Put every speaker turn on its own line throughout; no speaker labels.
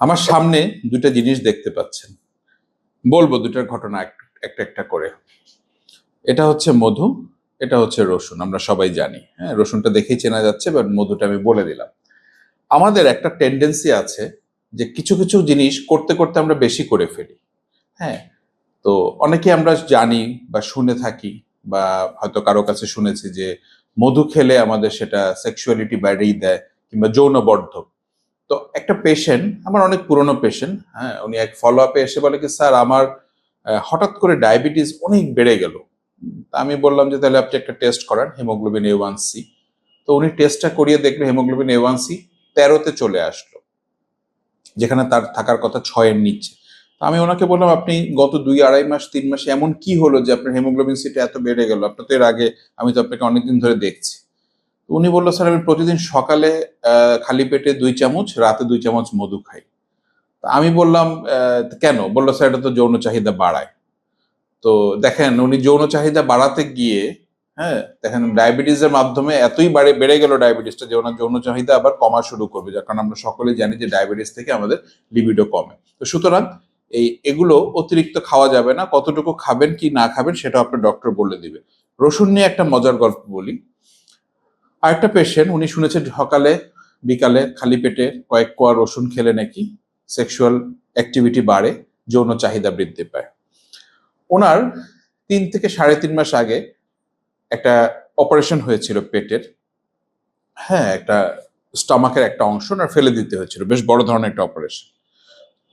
আমার সামনে দুটা জিনিস দেখতে পাচ্ছেন, বলবো দুটার ঘটনা একটা একটা করে। এটা হচ্ছে মধু, এটা হচ্ছে রসুন। আমরা সবাই জানি, হ্যাঁ, রসুনটা দেখেই চেনা যাচ্ছে, বাট মধুটা আমি বলে দিলাম। আমাদের একটা টেন্ডেন্সি আছে যে কিছু কিছু জিনিস করতে করতে আমরা বেশি করে ফেলি। হ্যাঁ, তো অনেকে আমরা জানি বা শুনে থাকি, বা হয়তো কারো কাছে শুনেছি যে মধু খেলে আমাদের সেটা সেক্সুয়ালিটি বাড়িয়ে দেয় কিংবা যৌনবর্ধক। তো একটা পেশেন্ট, আমার অনেক পুরনো পেশেন্ট, হ্যাঁ, উনি এক ফলো আপে এসে বলে কি, স্যার আমার হঠাৎ করে ডায়াবেটিস অনেক বেড়ে গেল। তা আমি বললাম যে তাহলে আপনি একটা টেস্ট করান, হিমোগ্লোবিন A1C। তো উনি টেস্টটা করিয়ে দেখলো হিমোগ্লোবিন A1C 13-তে চলে আসলো, যেখানে তার থাকার কথা 6-এর নিচে। তো আমি ওনাকে বললাম, আপনি গত 2-2.5 মাস 3 মাসে এমন কি হলো যে আপনার হিমোগ্লোবিন সিটা এত বেড়ে গেল? আপনার তো এর আগে, আমি তো আপনাকে অনেকদিন ধরে দেখছি। উনি বললো, স্যার আমি প্রতিদিন সকালে খালি পেটে 2 চামচ, রাতে 2 চামচ মধু খাই। তা আমি বললাম, কেন? বললো, স্যার এটা তো যৌন চাহিদা বাড়ায়। তো দেখেন, উনি যৌন চাহিদা বাড়াতে গিয়ে, হ্যাঁ, দেখেন ডায়াবেটিসের মাধ্যমে এতই বেড়ে গেল ডায়াবেটিসটা যে ওনার যৌন চাহিদা আবার কমা শুরু করবে, যার কারণ আমরা সকলেই জানি যে ডায়াবেটিস থেকে আমাদের লিবিডো কমে। তো সুতরাং এগুলো অতিরিক্ত খাওয়া যাবে না। কতটুকু খাবেন কি না খাবেন সেটা আপনার ডক্টর বলে দিবে। রসুন নিয়ে একটা মজার গল্প বলি। আরেকটা পেশেন্ট, উনি শুনেছেন সকালে বিকালে খালি পেটে কয়েক কোয়া রসুন খেলে নাকি সেক্সুয়াল অ্যাক্টিভিটি বাড়ে, যৌন চাহিদা বৃদ্ধি পায়। ওনার 3 থেকে 3.5 মাস আগে একটা অপারেশন হয়েছিল পেটের, হ্যাঁ, একটা স্টমাকের একটা অংশ ওনার ফেলে দিতে হয়েছিল, বেশ বড় ধরনের একটা অপারেশন।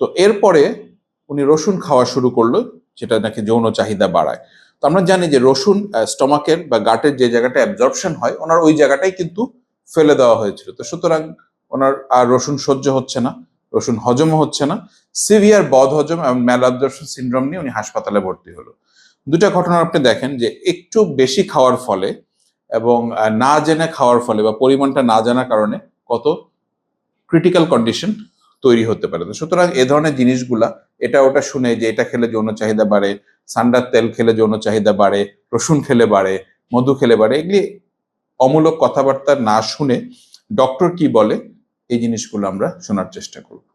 তো এরপরে উনি রসুন খাওয়া শুরু করলো, যেটা নাকি যৌন চাহিদা বাড়ায়। তো আমরা জানি যে রসুন স্টমাকের বা গাটের যে জায়গাটা অ্যাবজর্পশন হয়, ওনার ওই জায়গাটাই কিন্তু ফেলে দেওয়া হয়েছিল। তো সুতরাং ওনার আর রসুন সহ্য হচ্ছে না, রসুন হজমও হচ্ছে না, সিভিয়ার বদহজম এবং ম্যালঅ্যাবজর্পশন সিনড্রোম নিয়ে উনি হাসপাতালে ভর্তি হলো। দুটা ঘটনা আপনি দেখেন যে একটু বেশি খাওয়ার ফলে এবং না জেনে খাওয়ার ফলে বা পরিমাণটা না জানার কারণে কত ক্রিটিক্যাল কন্ডিশন তৈরি হতে পারে। তো সুতরাং এ ধরনের জিনিসগুলা, এটা ওটা শুনে যে এটা খেলে যৌন চাহিদা বাড়ে, সান্ডার তেল খেলে যৌন চাহিদা বাড়ে, রসুন খেলে বাড়ে, মধু খেলে বাড়ে, এগুলি অমূলক কথাবার্তা না শুনে ডক্টর কি বলে এই জিনিসগুলো আমরা শোনার চেষ্টা করব।